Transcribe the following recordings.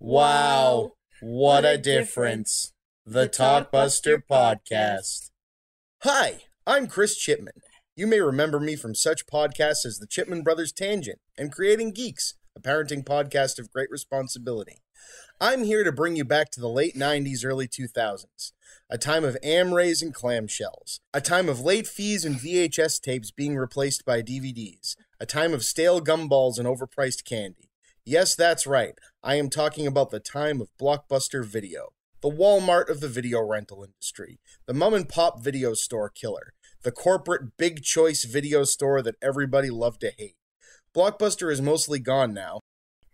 Wow, what a difference. The Talkbuster podcast. Hi, I'm Chris Chipman. You may remember me from such podcasts as the Chipman Brothers Tangent and Creating Geeks, a parenting podcast of great responsibility. I'm here to bring you back to the late 90s, early 2000s, a time of Amrays and clamshells, a time of late fees and VHS tapes being replaced by DVDs, a time of stale gumballs and overpriced candy. Yes, that's right. I am talking about the time of Blockbuster Video, the Walmart of the video rental industry, the mom-and-pop video store killer, the corporate big choice video store that everybody loved to hate. Blockbuster is mostly gone now.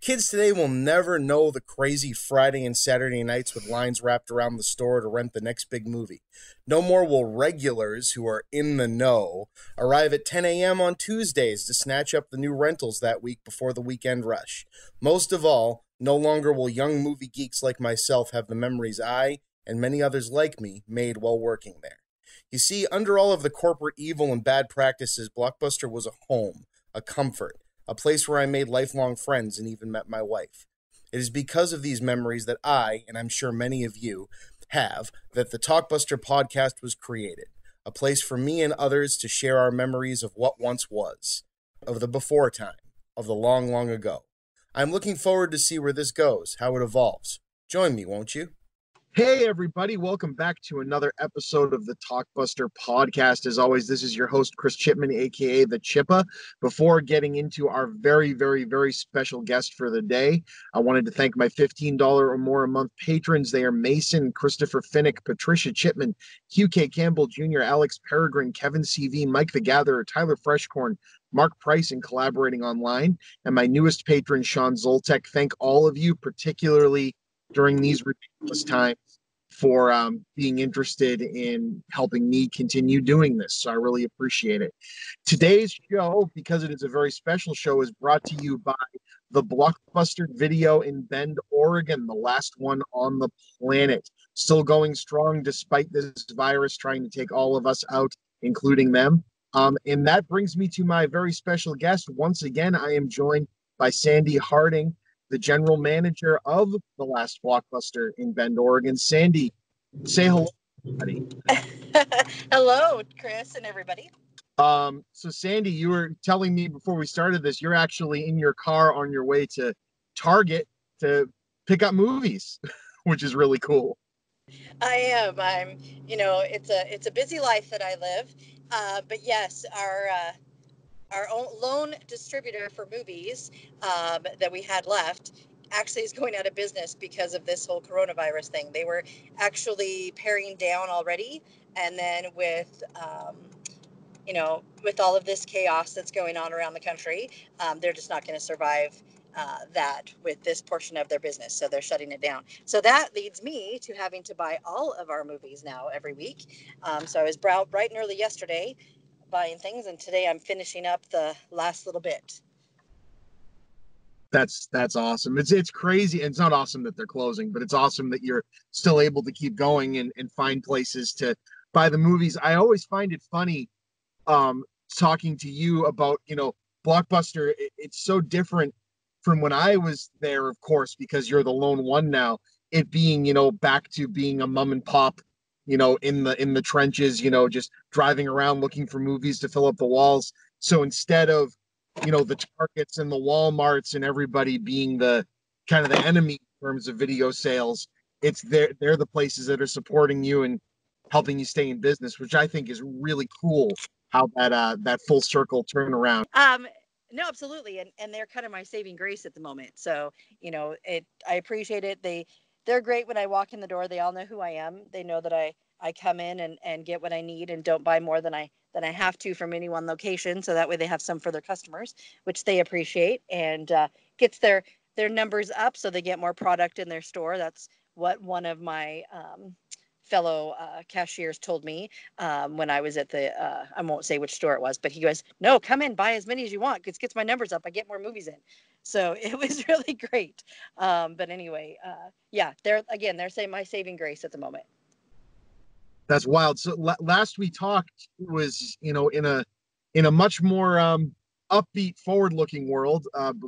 Kids today will never know the crazy Friday and Saturday nights with lines wrapped around the store to rent the next big movie. No more will regulars who are in the know arrive at 10 a.m. on Tuesdays to snatch up the new rentals that week before the weekend rush. Most of all, no longer will young movie geeks like myself have the memories I, and many others like me, made while working there. You see, under all of the corporate evil and bad practices, Blockbuster was a home, a comfort, a place where I made lifelong friends and even met my wife. It is because of these memories that I, and I'm sure many of you, have, that the Talkbuster podcast was created. A place for me and others to share our memories of what once was, of the before time, of the long, long ago. I'm looking forward to see where this goes, how it evolves. Join me, won't you? Hey, everybody. Welcome back to another episode of the Talkbuster podcast. As always, this is your host, Chris Chipman, a.k.a. The Chippa. Before getting into our very, very, very special guest for the day, I wanted to thank my $15 or more a month patrons. They are Mason, Christopher Finnick, Patricia Chipman, QK Campbell Jr., Alex Peregrine, Kevin CV, Mike the Gatherer, Tyler Freshcorn, Mark Price, and Collaborating Online, and my newest patron, Sean Zoltek. Thank all of you, particularly during these ridiculous times, for being interested in helping me continue doing this. So I really appreciate it. Today's show, because it is a very special show, is brought to you by the Blockbuster Video in Bend, Oregon, the last one on the planet. Still going strong despite this virus trying to take all of us out, including them. And that brings me to my very special guest. Once again, I am joined by Sandi Harding, the general manager of the last Blockbuster in Bend, Oregon. Sandi, say hello, everybody. Hello, Chris and everybody. So Sandi, you were telling me before we started this, you're actually in your car on your way to Target to pick up movies, which is really cool. I am. It's a busy life that I live. But yes, our own loan distributor for movies that we had left actually is going out of business because of this whole coronavirus thing. They were actually paring down already, and then with all of this chaos that's going on around the country, they're just not going to survive that with this portion of their business, so they're shutting it down. So that leads me to having to buy all of our movies now every week. So I was bright and early yesterday buying things, and today I'm finishing up the last little bit. That's awesome. It's crazy. It's not awesome that they're closing, but it's awesome that you're still able to keep going and find places to buy the movies. I always find it funny talking to you about, Blockbuster. It's so different from when I was there, of course, because you're the lone one now. It being, back to being a mom and pop, in the trenches, just driving around looking for movies to fill up the walls. So instead of, the Targets and the Walmarts and everybody being the kind of the enemy in terms of video sales, they're the places that are supporting you and helping you stay in business, which I think is really cool, how that full circle turnaround. No, absolutely. And they're kind of my saving grace at the moment. So, I appreciate it. They're great when I walk in the door. They all know who I am. They know that I come in and get what I need and don't buy more than I have to from any one location. So that way they have some for their customers, which they appreciate, and gets their numbers up so they get more product in their store. That's what one of my fellow cashiers told me when I was at the, I won't say which store it was, but he goes, "No, come in, buy as many as you want. It gets my numbers up. I get more movies in." So it was really great. But anyway, yeah, they're saying my saving grace at the moment. That's wild. So last we talked was, in a much more upbeat, forward-looking world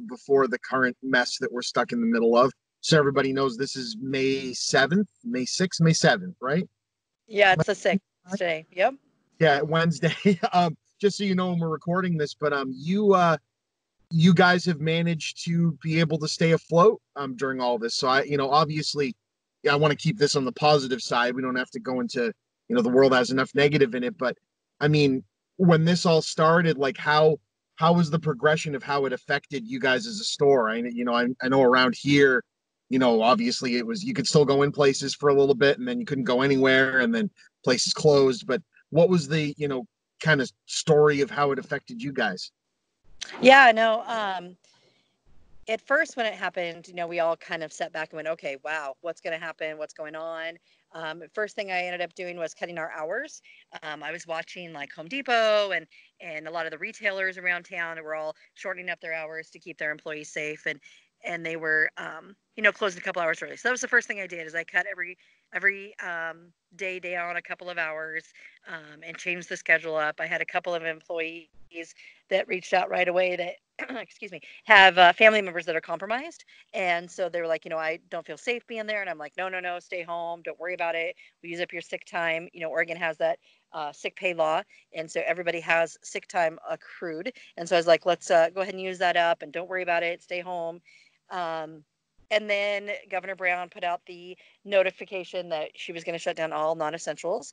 before the current mess that we're stuck in the middle of. So everybody knows this is May 7th, May 6th, May 7th, right? Yeah, it's the 6th today. Yep. Yeah, Wednesday. Just so you know when we're recording this, but you guys have managed to be able to stay afloat during all this. So obviously, yeah, I want to keep this on the positive side. We don't have to go into, the world has enough negative in it, but I mean, when this all started, like how was the progression of how it affected you guys as a store? I know around here, obviously it was, you could still go in places for a little bit and then you couldn't go anywhere and then places closed. But what was the, kind of story of how it affected you guys? Yeah, no. At first when it happened, we all kind of sat back and went, okay, wow, what's going to happen? What's going on? First thing I ended up doing was cutting our hours. I was watching like Home Depot and a lot of the retailers around town were all shortening up their hours to keep their employees safe. And they were, closed a couple hours early. So that was the first thing I did is I cut every day down a couple of hours and changed the schedule up. I had a couple of employees that reached out right away that excuse me, have family members that are compromised. And so they were like, I don't feel safe being there. And I'm like, no, no, no, stay home. Don't worry about it. We use up your sick time. Oregon has that sick pay law. And so everybody has sick time accrued. And so I was like, let's go ahead and use that up and don't worry about it. Stay home. Um, and then Governor Brown put out the notification that she was going to shut down all non-essentials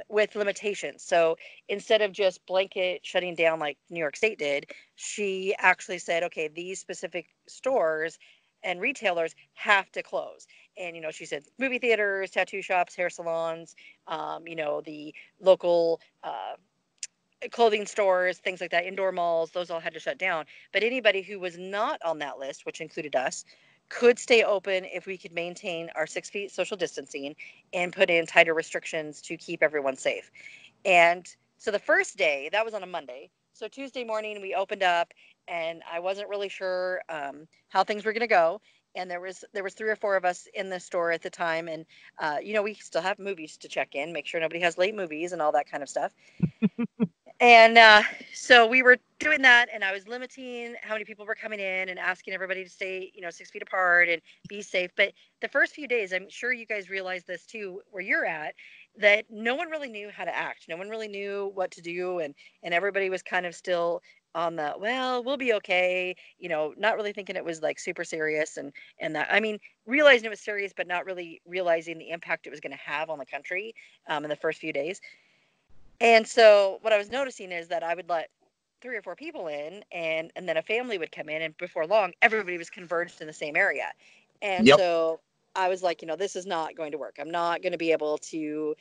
with limitations. So instead of just blanket shutting down like New York State did, she actually said, okay, these specific stores and retailers have to close. And, she said movie theaters, tattoo shops, hair salons, the local clothing stores, things like that, indoor malls, those all had to shut down. But anybody who was not on that list, which included us, could stay open if we could maintain our 6 feet social distancing and put in tighter restrictions to keep everyone safe. And so the first day, that was on a Monday. So Tuesday morning, we opened up, and I wasn't really sure how things were going to go. And there was 3 or 4 of us in the store at the time, and we still have movies to check in, make sure nobody has late movies and all that kind of stuff. And so we were doing that, and I was limiting how many people were coming in and asking everybody to stay, 6 feet apart and be safe. But the first few days, I'm sure you guys realize this too, where you're at, that no one really knew how to act. No one really knew what to do, and everybody was kind of still on the well, we'll be okay, not really thinking it was like super serious, and that I mean, realizing it was serious, but not really realizing the impact it was going to have on the country in the first few days. And so what I was noticing is that I would let 3 or 4 people in and then a family would come in, and before long everybody was converged in the same area. And Yep. so I was like, this is not going to work. I'm not going to be able to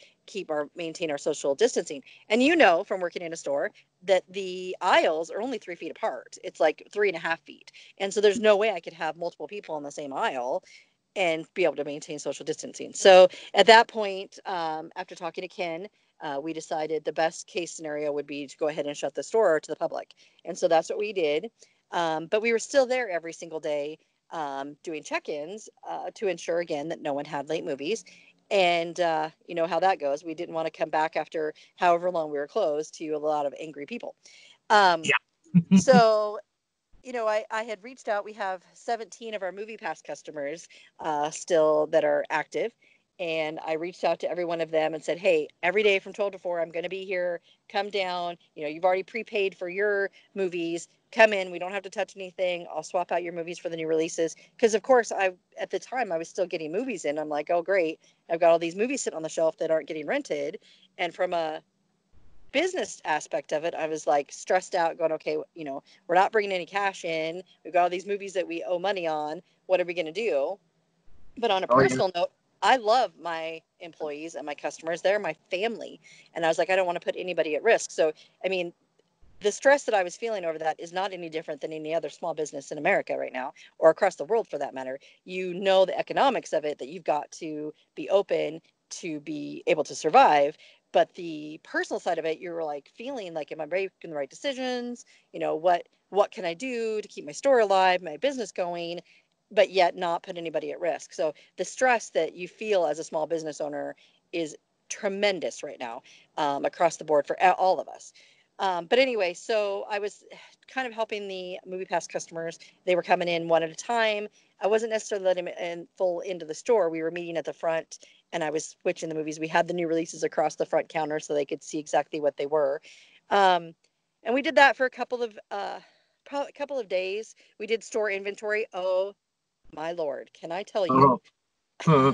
maintain our social distancing. And from working in a store that the aisles are only 3 feet apart. It's like 3.5 feet. And so there's no way I could have multiple people in the same aisle and be able to maintain social distancing. So at that point, after talking to Ken, we decided the best case scenario would be to go ahead and shut the store to the public. And so that's what we did. But we were still there every single day doing check-ins to ensure, again, that no one had late movies. And you know how that goes. We didn't want to come back after however long we were closed to a lot of angry people. Um, so I had reached out. We have 17 of our Movie Pass customers still that are active. And I reached out to every one of them and said, hey, every day from 12 to 4, I'm going to be here. Come down. You've already prepaid for your movies. Come in. We don't have to touch anything. I'll swap out your movies for the new releases. Because, of course, at the time, I was still getting movies in. I'm like, oh, great. I've got all these movies sitting on the shelf that aren't getting rented. And from a business aspect of it, I was like stressed out going, okay, we're not bringing any cash in. We've got all these movies that we owe money on. What are we going to do? But on a Oh, yeah. personal note, I love my employees and my customers. They're my family. And I was like, I don't want to put anybody at risk. So, I mean, the stress that I was feeling over that is not any different than any other small business in America right now, or across the world for that matter. The economics of it, that you've got to be open to be able to survive. But the personal side of it, you're like feeling like, am I making the right decisions? What can I do to keep my store alive, my business going, but yet not put anybody at risk? So the stress that you feel as a small business owner is tremendous right now across the board for all of us. But anyway, so I was kind of helping the MoviePass customers. They were coming in one at a time. I wasn't necessarily letting them in full into the store. We were meeting at the front, and I was switching the movies. We had the new releases across the front counter so they could see exactly what they were. Um, and we did that for a couple of days. We did store inventory. Oh my Lord, can I tell you? Uh,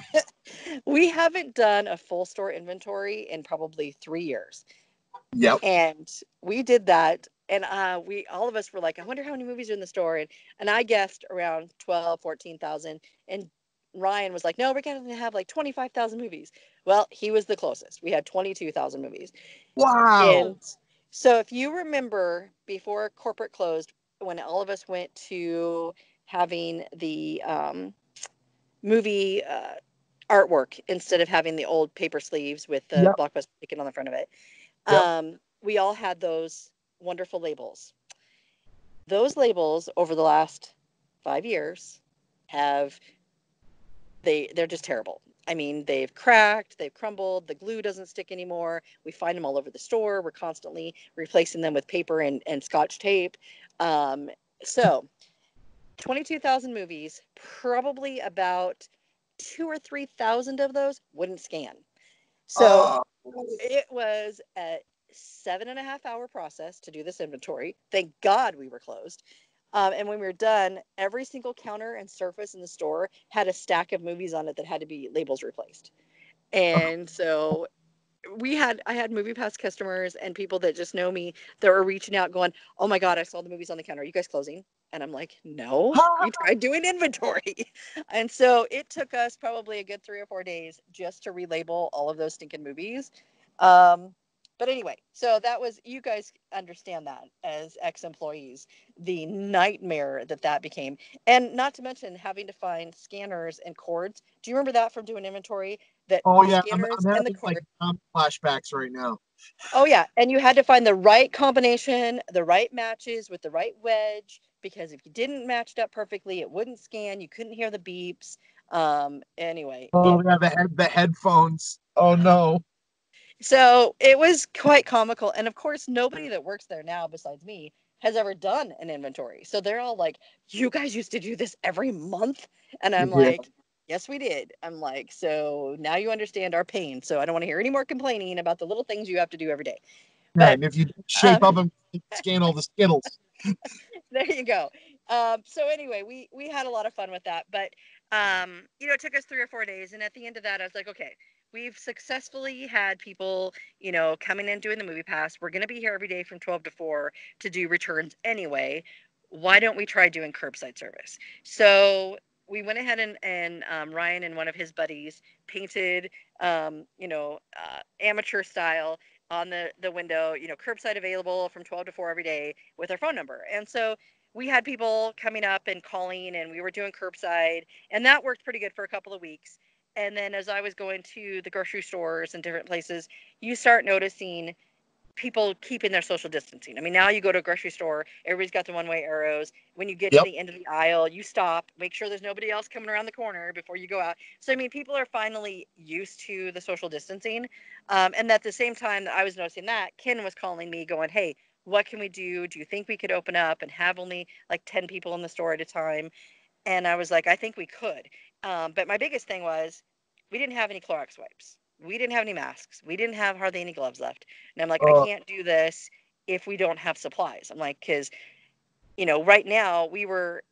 We haven't done a full store inventory in probably 3 years. yep. And we did that. And we all of us were like, I wonder how many movies are in the store. And I guessed around 12, 14,000. And Ryan was like, no, we're going to have like 25,000 movies. Well, he was the closest. We had 22,000 movies. Wow. And so if you remember before corporate closed, when all of us went to having the movie artwork instead of having the old paper sleeves with the Yep. Blockbuster ticket on the front of it, Yep. we all had those wonderful labels. Those labels over the last 5 years have they're just terrible. I mean, they've cracked, they've crumbled, the glue doesn't stick anymore. We find them all over the store. We're constantly replacing them with paper and scotch tape. Um, so 22,000 movies, probably about 2 or 3,000 of those wouldn't scan. So Oh, it was a 7.5 hour process to do this inventory. Thank God we were closed. And when we were done, every single counter and surface in the store had a stack of movies on it that had to be labels replaced. And so I had MoviePass customers and people that just know me that were reaching out going, oh my God, I saw the movies on the counter. Are you guys closing? And I'm like, no, we tried doing inventory. And so it took us probably a good 3 or 4 days just to relabel all of those stinking movies. Um, but anyway, so that was, you guys understand that as ex-employees, the nightmare that became. And not to mention having to find scanners and cords. Do you remember that from doing inventory? That oh the yeah. I'm scanners and the having like cord. flashbacks right now. Oh yeah, and you had to find the right combination, the right matches with the right wedge, because if you didn't match it up perfectly, it wouldn't scan. You couldn't hear the beeps. Anyway, Oh yeah, the headphones. Oh no. so it was quite comical. And of course, nobody that works there now besides me has ever done an inventory. So they're all like, "You guys used to do this every month?" And I'm Yeah. like, "Yes, we did." I'm like, "So now you understand our pain. So I don't want to hear any more complaining about the little things you have to do every day." Yeah, But and if you shape um, up and scan all the Skittles. there you go. So anyway, we had a lot of fun with that, but it took us 3 or 4 days, and at the end of that, I was like, okay, we've successfully had people, coming in doing the movie pass. We're going to be here every day from 12 to 4 to do returns anyway. Why don't we try doing curbside service? So we went ahead and Ryan and one of his buddies painted, amateur style on the window, curbside available from 12 to 4 every day with our phone number. And so we had people coming up and calling, and we were doing curbside, and that worked pretty good for a couple of weeks. And then as I was going to the grocery stores and different places, you start noticing people keeping their social distancing. I mean, now you go to a grocery store, everybody's got the one-way arrows. When you get to Yep. the end of the aisle, you stop, make sure there's nobody else coming around the corner before you go out. So, I mean, people are finally used to the social distancing. And at the same time that I was noticing that, Ken was calling me going, hey, what can we do? Do you think we could open up and have only like 10 people in the store at a time? And I was like, I think we could. But my biggest thing was we didn't have any Clorox wipes. We didn't have any masks. We didn't have hardly any gloves left. And I'm like, I Oh, can't do this if we don't have supplies. I'm like, because, right now we were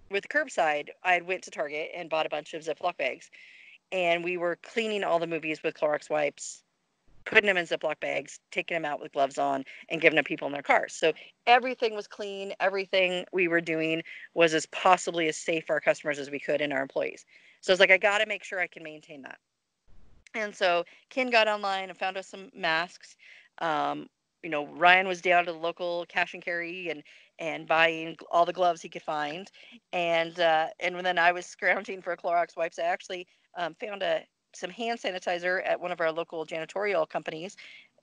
with curbside, I went to Target and bought a bunch of Ziploc bags, and we were cleaning all the movies with Clorox wipes, putting them in Ziploc bags, taking them out with gloves on, and giving them to people in their cars. So everything was clean. Everything we were doing was as possibly as safe for our customers as we could and our employees. So I was like, I got to make sure I can maintain that. And so Ken got online and found us some masks. Ryan was down to the local cash and carry and buying all the gloves he could find. And then I was scrounging for Clorox wipes. I actually found some hand sanitizer at one of our local janitorial companies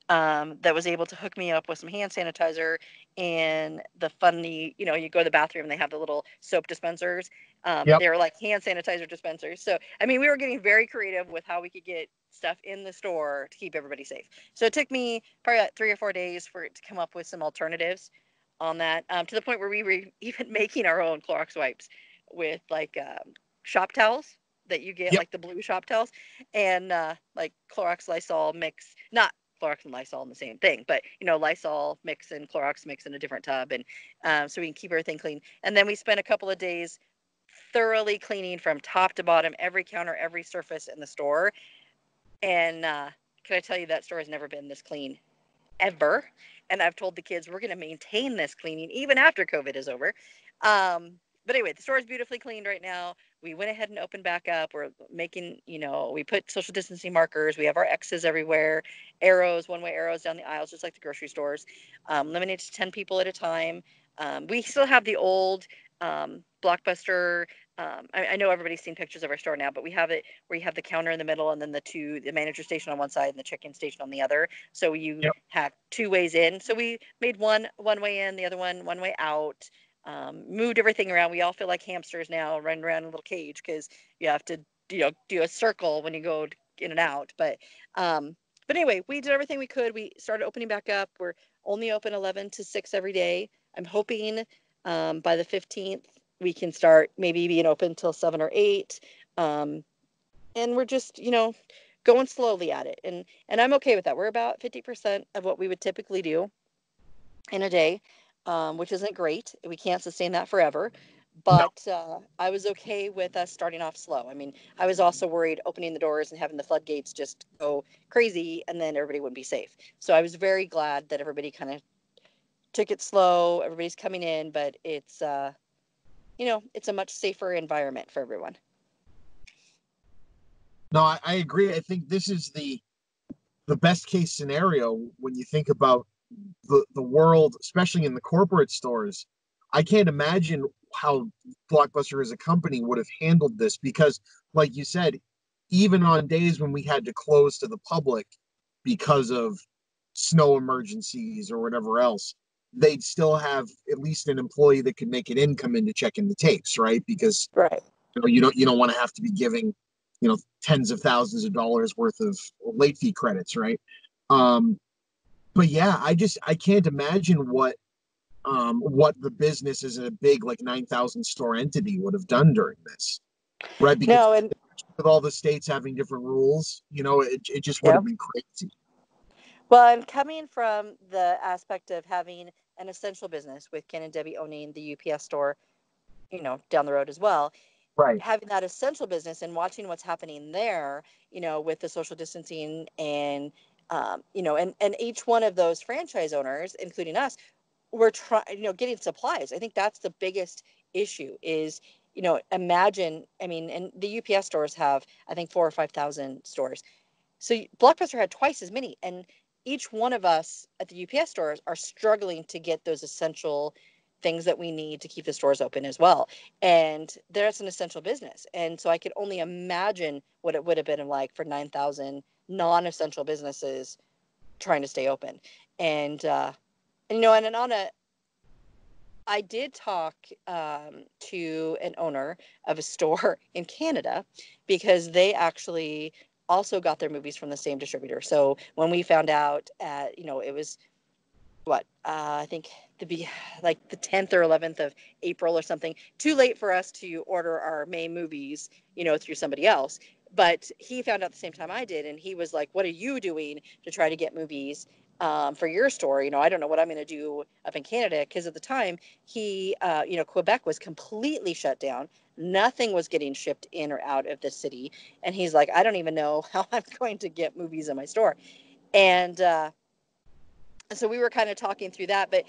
that was able to hook me up with some hand sanitizer and the funny, you go to the bathroom and they have the little soap dispensers. Yep. They were like hand sanitizer dispensers. So, I mean, we were getting very creative with how we could get stuff in the store to keep everybody safe. So it took me probably like 3 or 4 days for it to come up with some alternatives on that, to the point where we were even making our own Clorox wipes with like shop towels that you get, Yep. like the blue shop towels, and like Clorox Lysol mix, not Clorox and Lysol in the same thing, but Lysol mix and Clorox mix in a different tub, and so we can keep everything clean. And then we spent a couple of days thoroughly cleaning from top to bottom, every counter, every surface in the store. And can I tell you, that store has never been this clean ever. And I've told the kids we're going to maintain this cleaning even after COVID is over. But anyway, the store is beautifully cleaned right now. We went ahead and opened back up. We're making, we put social distancing markers. We have our X's everywhere, arrows, one-way arrows down the aisles, just like the grocery stores, limited to 10 people at a time. We still have the old Blockbuster. I know everybody's seen pictures of our store now, but we have it where you have the counter in the middle and then the manager station on one side and the check-in station on the other. So you have 2 ways in. So we made one way in, the other one way out. Moved everything around. We all feel like hamsters now, running around in a little cage because you have to, do a circle when you go in and out. But anyway, we did everything we could. We started opening back up. We're only open 11 to 6 every day. I'm hoping by the 15th we can start maybe being open till 7 or 8. And we're just, going slowly at it. And I'm okay with that. We're about 50% of what we would typically do in a day, which isn't great. We can't sustain that forever. But I was okay with us starting off slow. I mean, I was also worried opening the doors and having the floodgates just go crazy and then everybody wouldn't be safe. So I was very glad that everybody kind of took it slow. Everybody's coming in, but it's, it's a much safer environment for everyone. No, I agree. I think this is the best case scenario when you think about the world, especially in the corporate stores. I can't imagine how Blockbuster as a company would have handled this because, like you said, even on days when we had to close to the public because of snow emergencies or whatever else, they'd still have at least an employee that could make it in come in to check in the tapes, right? Because right, you don't want to have to be giving tens of thousands of dollars worth of late fee credits, right? But yeah, I can't imagine what the business as a big like 9,000 store entity would have done during this, right? Because no, and with all the states having different rules, it just would have been crazy. Well, and coming from the aspect of having an essential business with Ken and Debbie owning the UPS store, down the road as well, Right. having that essential business and watching what's happening there, with the social distancing and, and each one of those franchise owners, including us, we're trying, getting supplies. I think that's the biggest issue is, imagine, I mean, and the UPS stores have, I think, 4,000 or 5,000 stores. So Blockbuster had twice as many, and each one of us at the UPS stores are struggling to get those essential things that we need to keep the stores open as well. And that's an essential business. And so I could only imagine what it would have been like for 9,000 non-essential businesses trying to stay open. And, and on a, I did talk to an owner of a store in Canada because they actually also got their movies from the same distributor. So when we found out it was I think like the 10th or 11th of April or something, too late for us to order our May movies, through somebody else. But he found out the same time I did. And he was like, what are you doing to try to get movies for your store? I don't know what I'm going to do up in Canada. Because at the time he, Quebec was completely shut down. Nothing was getting shipped in or out of the city. And he's like, I don't even know how I'm going to get movies in my store. And so we were kind of talking through that, but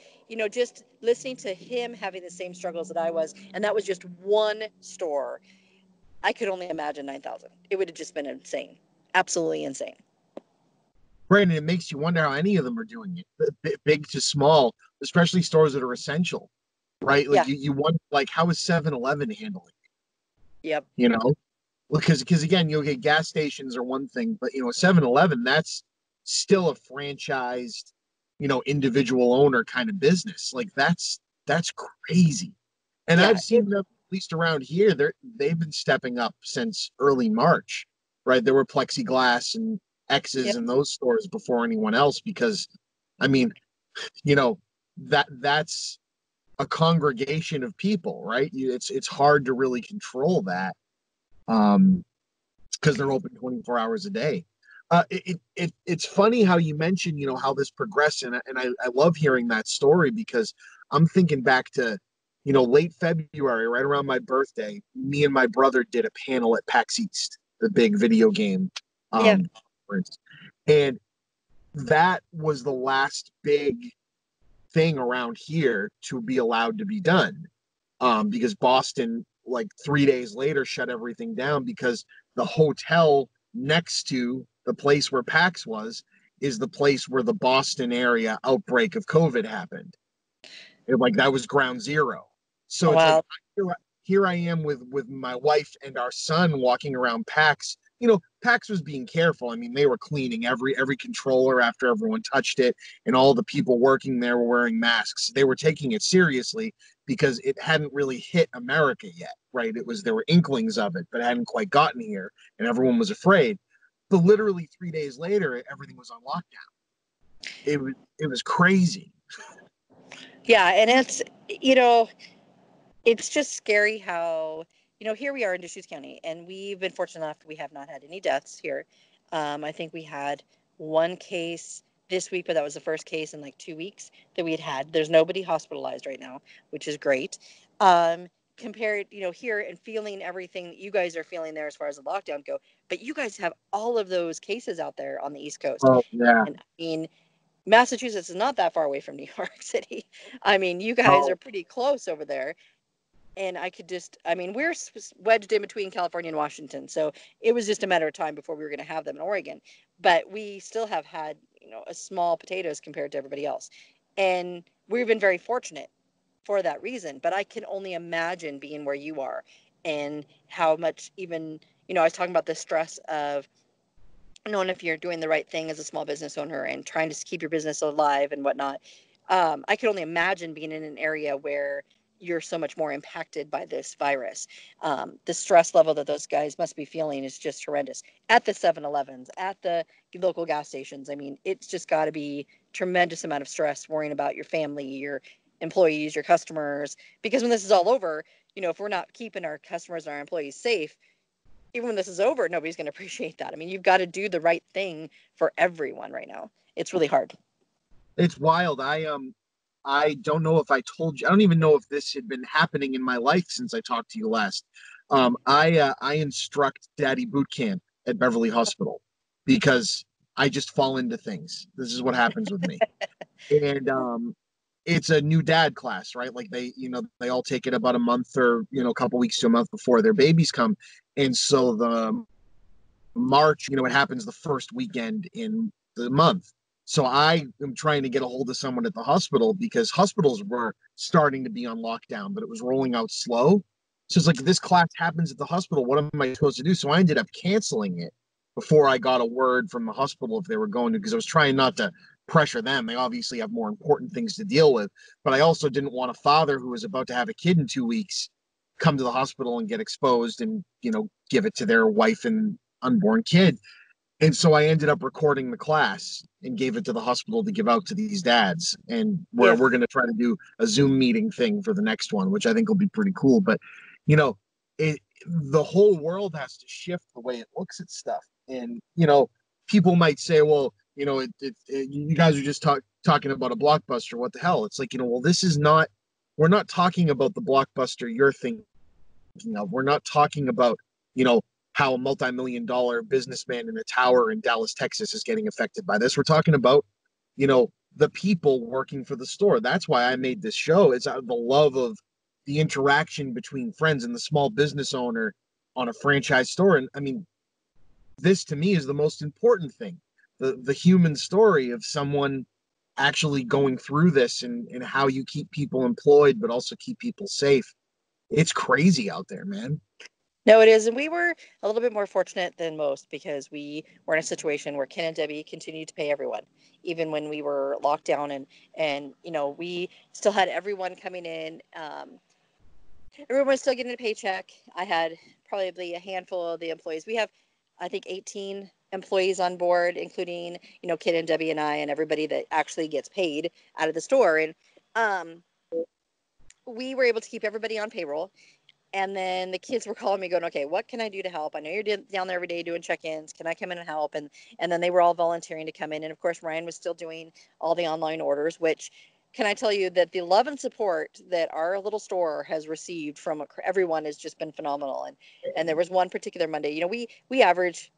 just listening to him having the same struggles that I was, and that was just one store. I could only imagine 9,000. It would have just been insane, absolutely insane. Brandon, it makes you wonder how any of them are doing it, big to small, especially stores that are essential, right? Like you wonder, like, how is 7-Eleven handling it? Yep. Because again, you'll get gas stations are one thing, but 7-Eleven, that's still a franchised, individual owner kind of business. Like that's crazy. And Yeah, I've seen them, at least around here, they've been stepping up since early March, right? There were plexiglass and X's yeah, in those stores before anyone else, because I mean, you know, that's a congregation of people, right? It's hard to really control that, because they're open 24 hours a day. It's funny how you mentioned, how this progressed, and I love hearing that story, because I'm thinking back to, late February, right around my birthday. Me and my brother did a panel at PAX East, the big video game yeah, conference, and that was the last big thing around here to be allowed to be done, because Boston, like 3 days later, shut everything down, because the hotel next to the place where PAX was is the place where the Boston area outbreak of COVID happened. Like that was ground zero. So it's like well, here I am with my wife and our son walking around PAX. PAX was being careful. I mean, they were cleaning every controller after everyone touched it, and all the people working there were wearing masks. They were taking it seriously, because it hadn't really hit America yet, right? There were inklings of it, but it hadn't quite gotten here, and everyone was afraid. But literally 3 days later, everything was on lockdown. It was crazy. yeah, and it's just scary how, here we are in Deschutes County, and we've been fortunate enough we have not had any deaths here. I think we had one case this week, but that was the first case in like 2 weeks that we had. There's nobody hospitalized right now, which is great. Um, Compared, here and feeling everything that you guys are feeling there as far as the lockdown go, but you guys have all of those cases out there on the East Coast. Oh yeah. And I mean, Massachusetts is not that far away from New York City. I mean, you guys Oh, are pretty close over there. And I mean, we're wedged in between California and Washington. So it was just a matter of time before we were going to have them in Oregon. But we still have had, a small potatoes compared to everybody else. And we've been very fortunate for that reason. But I can only imagine being where you are, and how much even, I was talking about the stress of knowing if you're doing the right thing as a small business owner and trying to keep your business alive and whatnot. I can only imagine being in an area where you're so much more impacted by this virus. The stress level that those guys must be feeling is just horrendous at the 7-Elevens, at the local gas stations. I mean, it's just got to be tremendous amount of stress worrying about your family, your employees, your customers, because when this is all over, if we're not keeping our customers and our employees safe, even when this is over, nobody's going to appreciate that. I mean, you've got to do the right thing for everyone right now. It's really hard. it's wild. I don't know if I told you. I don't even know if this had been happening in my life since I talked to you last. I instruct Daddy Boot Camp at Beverly Hospital, because I just fall into things. This is what happens with me. And it's a new dad class, right? Like they all take it about a month, or a couple weeks to a month before their babies come. And so the March, it happens the first weekend in the month. So I am trying to get a hold of someone at the hospital, because hospitals were starting to be on lockdown, but it was rolling out slow. So it's like, this class happens at the hospital. What am I supposed to do? So I ended up canceling it before I got a word from the hospital if they were going to, because I was trying not to pressure them. They obviously have more important things to deal with. But I also didn't want a father who was about to have a kid in 2 weeks come to the hospital and get exposed and, give it to their wife and unborn kid. And so I ended up recording the class and gave it to the hospital to give out to these dads. And Yeah. we're going to try to do a Zoom meeting thing for the next one, which I think will be pretty cool. But, you know, the whole world has to shift the way it looks at stuff. And, people might say, well, you guys are just talking about a blockbuster. What the hell? It's like, well, we're not talking about the blockbuster you're thinking of. We're not talking about, how a multi-million-dollar businessman in a tower in Dallas, Texas is getting affected by this. We're talking about, the people working for the store. That's why I made this show. It's out of the love of the interaction between friends and the small business owner on a franchise store. And I mean, this to me is the most important thing. The human story of someone actually going through this, and how you keep people employed, but also keep people safe. It's crazy out there, man. No, it is. And we were a little bit more fortunate than most because we were in a situation where Ken and Debbie continued to pay everyone, even when we were locked down. And we still had everyone coming in. Everyone was still getting a paycheck. I had probably a handful of the employees. We have, I think, 18 employees on board, including, Ken and Debbie and I and everybody that actually gets paid out of the store. And um, we were able to keep everybody on payroll. And then the kids were calling me going, okay, what can I do to help? I know you're down there every day doing check-ins. Can I come in and help? And then they were all volunteering to come in. And of course, Ryan was still doing all the online orders, which can I tell you that the love and support that our little store has received from everyone has just been phenomenal. And there was one particular Monday, we average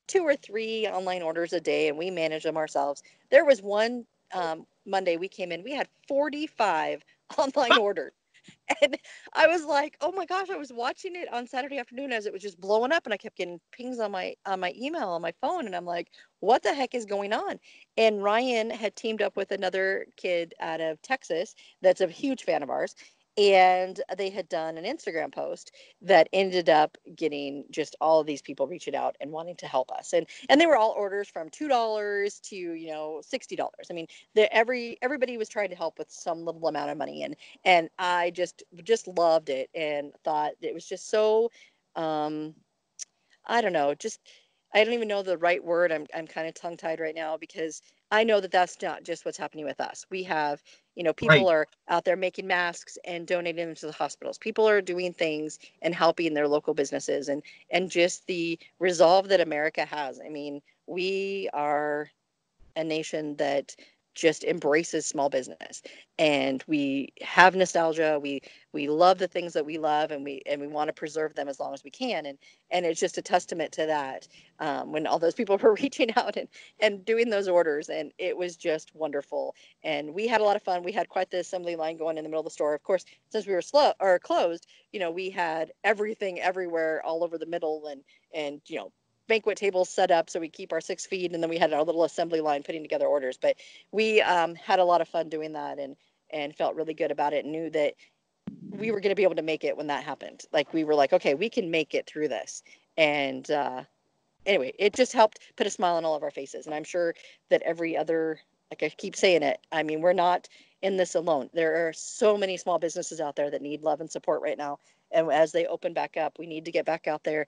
2 or 3 online orders a day and we manage them ourselves. There was one Monday we came in, we had 45 online orders. And I was like, oh my gosh, I was watching it on Saturday afternoon as it was just blowing up and I kept getting pings on my email on my phone and I'm like, what the heck is going on? And Ryan had teamed up with another kid out of Texas that's a huge fan of ours. And they had done an Instagram post that ended up getting just all of these people reaching out and wanting to help us. And they were all orders from $2 to, $60. I mean, everybody was trying to help with some little amount of money. And I just loved it and thought it was just so I don't know, just I don't even know the right word. I'm kind of tongue tied right now because I know that that's not just what's happening with us. We have, people Right. are out there making masks and donating them to the hospitals. People are doing things and helping their local businesses and just the resolve that America has. I mean, we are a nation that just embraces small business and we have nostalgia, we love the things that we love and we want to preserve them as long as we can, and it's just a testament to that. When all those people were reaching out and doing those orders, and it was just wonderful, and we had a lot of fun. We had quite the assembly line going in the middle of the store. Of course, since we were slow or closed, we had everything everywhere all over the middle, and banquet tables set up so we keep our 6 feet, and then we had our little assembly line putting together orders. But we had a lot of fun doing that, and felt really good about it, and knew that we were going to be able to make it when that happened. Like, we were like, okay, we can make it through this. And anyway, it just helped put a smile on all of our faces. And I'm sure that every other, like I keep saying it, I mean, we're not in this alone. There are so many small businesses out there that need love and support right now. And as they open back up, we need to get back out there,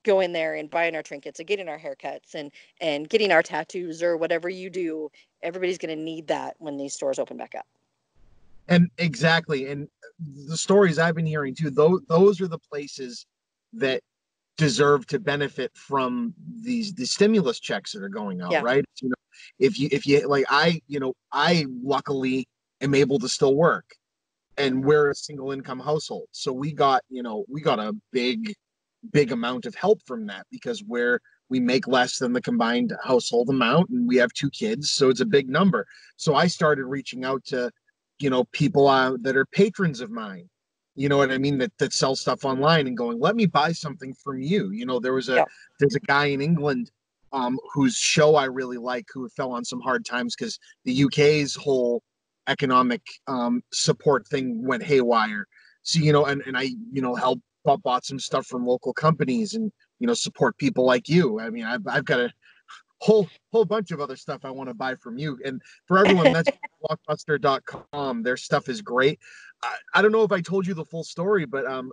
going there and buying our trinkets and getting our haircuts and getting our tattoos or whatever you do. Everybody's going to need that when these stores open back up. And exactly. And the stories I've been hearing too, those are the places that deserve to benefit from the stimulus checks that are going out, Yeah. right? If you like, I luckily am able to still work, and we're a single income household, so we got a big amount of help from that because we make less than the combined household amount, and we have 2 kids, so it's a big number. So I started reaching out to people that are patrons of mine, you know what I mean, that sell stuff online, and going, let me buy something from you. There's Yeah. a guy in England whose show I really like, who fell on some hard times because the UK's whole economic support thing went haywire. So and I helped bought some stuff from local companies, and support people like you. I mean, I've got a whole bunch of other stuff I want to buy from you. And for everyone, that's blockbuster.com. Their stuff is great. I don't know if I told you the full story, but and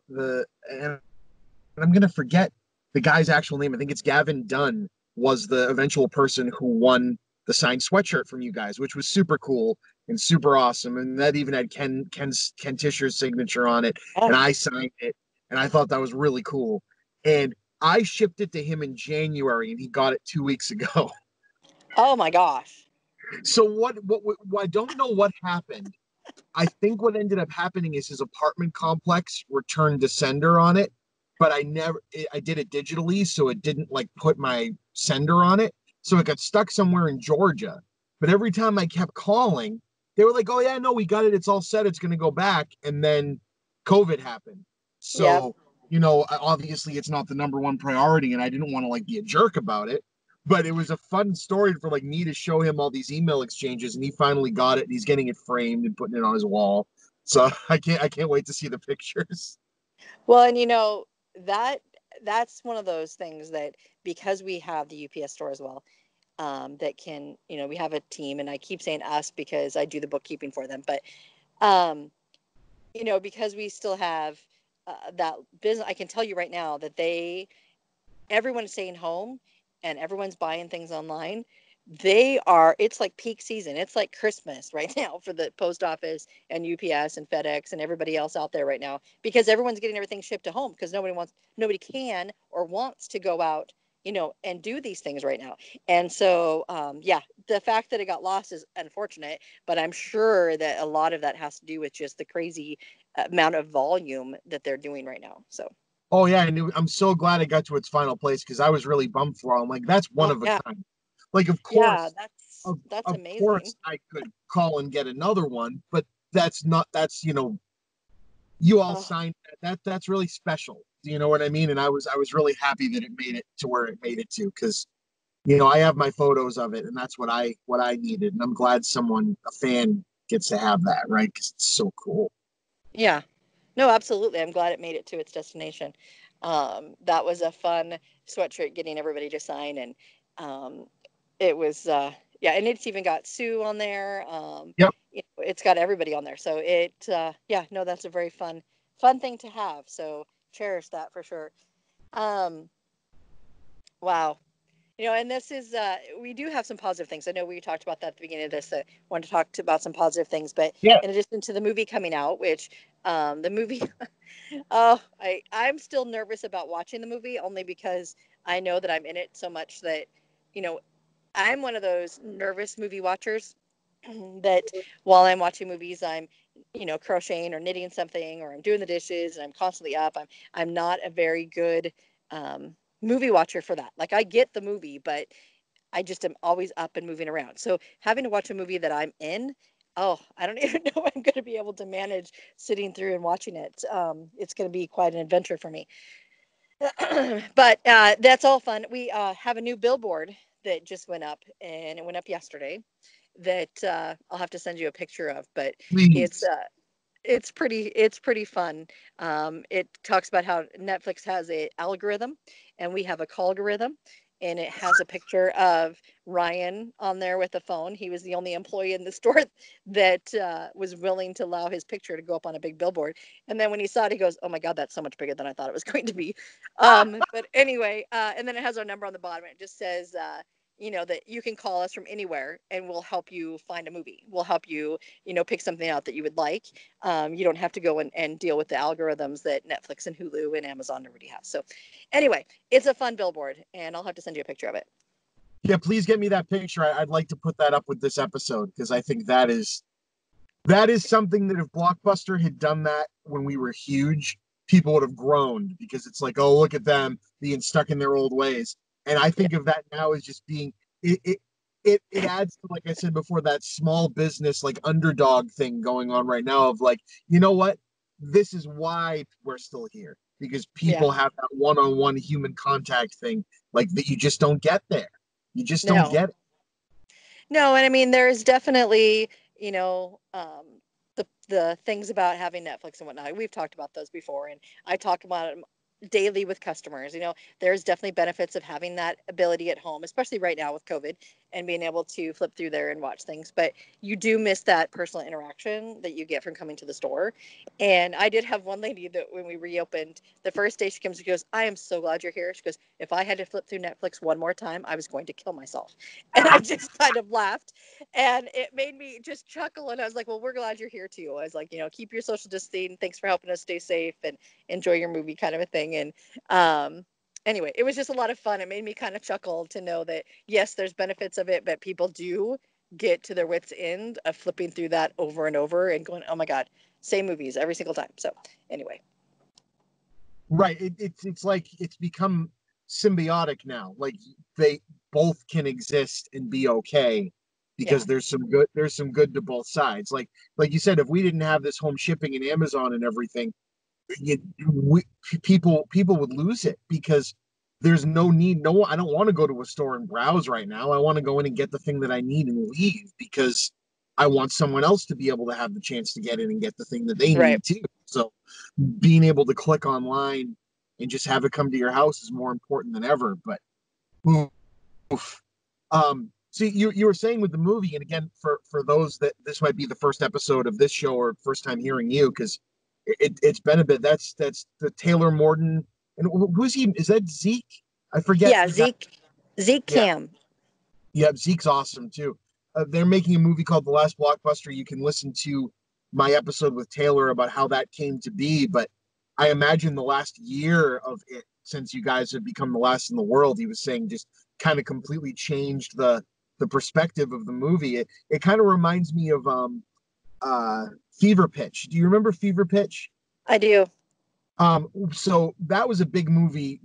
I'm gonna forget the guy's actual name. I think it's Gavin Dunn was the eventual person who won the signed sweatshirt from you guys, which was super cool and super awesome. And that even had Ken Tischer's signature on it, and Oh, I signed it, and I thought that was really cool. And I shipped it to him in January, and he got it 2 weeks ago. oh my gosh. So what I don't know what happened. I think what ended up happening is his apartment complex returned the sender on it, but I did it digitally, so it didn't like put my sender on it. So it got stuck somewhere in Georgia. But every time I kept calling, they were like, oh yeah, no, we got it. It's all set. It's going to go back. And then COVID happened. Yep. So, obviously it's not the number one priority, and I didn't want to like be a jerk about it. But it was a fun story for like me to show him all these email exchanges, and he finally got it, and he's getting it framed and putting it on his wall. So I can't wait to see the pictures. Well, and that's one of those things that, because we have the UPS store as well, that can, we have a team, and I keep saying us because I do the bookkeeping for them, but um, because we still have that business, I can tell you right now that everyone's staying home and everyone's buying things online. It's like peak season. It's like Christmas right now for the post office and UPS and FedEx and everybody else out there right now, because everyone's getting everything shipped to home, because nobody can or wants to go out, and do these things right now. And so, yeah, the fact that it got lost is unfortunate, but I'm sure that a lot of that has to do with just the crazy amount of volume that they're doing right now. So. Oh yeah, and I'm so glad it got to its final place because I was really bummed for all. I'm like, that's one Oh of a yeah, kind. Like, of yeah, course, that's of amazing. course, I could call and get another one, but that's not. That's you all Oh, signed that's really special. Do you know what I mean? And I was really happy that it made it to where it made it to, because I have my photos of it, and that's what I needed, and I'm glad a fan gets to have that, right? Because it's so cool. yeah. No, absolutely. I'm glad it made it to its destination. That was a fun sweatshirt getting everybody to sign, and um, it was yeah, and it's even got Sue on there. Yep. It's got everybody on there. So yeah, no, that's a very fun thing to have. So cherish that for sure. Um, wow. And this is, we do have some positive things. I know we talked about that at the beginning of this. I wanted to talk about some positive things, but Yeah. in addition to the movie coming out, which the movie, oh, I'm still nervous about watching the movie, only because I know that I'm in it so much that, you know, I'm one of those nervous movie watchers that while I'm watching movies, I'm, crocheting or knitting something, or I'm doing the dishes and I'm constantly up. I'm not a very good movie watcher for that. Like, I get the movie, but I just am always up and moving around. So having to watch a movie that I'm in, oh, I don't even know if I'm going to be able to manage sitting through and watching it. It's going to be quite an adventure for me. But that's all fun. We have a new billboard that just went up, and it went up yesterday, that I'll have to send you a picture of, but it's Please. uh, it's pretty fun. It talks about how Netflix has a algorithm and we have a algorithm, and it has a picture of Ryan on there with a phone. He was the only employee in the store that was willing to allow his picture to go up on a big billboard. And then when he saw it, he goes, "Oh my God, that's so much bigger than I thought it was going to be." But anyway, and then it has our number on the bottom. It just says, that you can call us from anywhere and we'll help you find a movie. We'll help you, pick something out that you would like. You don't have to go and deal with the algorithms that Netflix and Hulu and Amazon already have. So anyway, it's a fun billboard, and I'll have to send you a picture of it. Yeah, please get me that picture. I'd like to put that up with this episode because I think that is something that if Blockbuster had done that when we were huge, people would have groaned, because it's like, oh, look at them being stuck in their old ways. And I Yeah. think of that now as just being it adds to, like I said before, that small business like underdog thing going on right now of like, you know what? This is why we're still here, because Yeah. people have that one-on-one human contact thing like that you just don't get there. You just don't No. get it. No, and I mean there is definitely, the things about having Netflix and whatnot. We've talked about those before, and I talk about them daily with customers. There's definitely benefits of having that ability at home, especially right now with COVID, and being able to flip through there and watch things. But you do miss that personal interaction that you get from coming to the store. And I did have one lady that when we reopened, the first day she comes, she goes, "I am so glad you're here." She goes, "If I had to flip through Netflix one more time, I was going to kill myself." And I just kind of laughed, and it made me just chuckle. And I was like, "Well, we're glad you're here too." I was like, keep your social distancing. Thanks for helping us stay safe and enjoy your movie, kind of a thing. And anyway, it was just a lot of fun. It made me kind of chuckle to know that yes, there's benefits of it, but people do get to their wits end of flipping through that over and over and going, "Oh my God, same movies every single time." So anyway. Right. It's like it's become symbiotic now. Like they both can exist and be okay, Yeah. because there's some good to both sides. Like you said, if we didn't have this home shipping and Amazon and everything, you, we, people would lose it, because there's no need. No, I don't want to go to a store and browse right now. I want to go in and get the thing that I need and leave, because I want someone else to be able to have the chance to get in and get the thing that they Right. need too. So being able to click online and just have it come to your house is more important than ever. But oof. So you were saying with the movie, and again, for those that this might be the first episode of this show or first time hearing you, because it's been a bit. That's the Taylor Morden, and who's he? Is that Zeke? I forget. Yeah, Zeke Yeah, Cam. yep. Zeke's awesome too. They're making a movie called The Last Blockbuster. You can listen to my episode with Taylor about how that came to be, but I imagine the last year of it, since you guys have become the last in the world, he was saying just kind of completely changed the perspective of the movie. It kind of reminds me of Fever Pitch. Do you remember Fever Pitch? I do. So that was a big movie,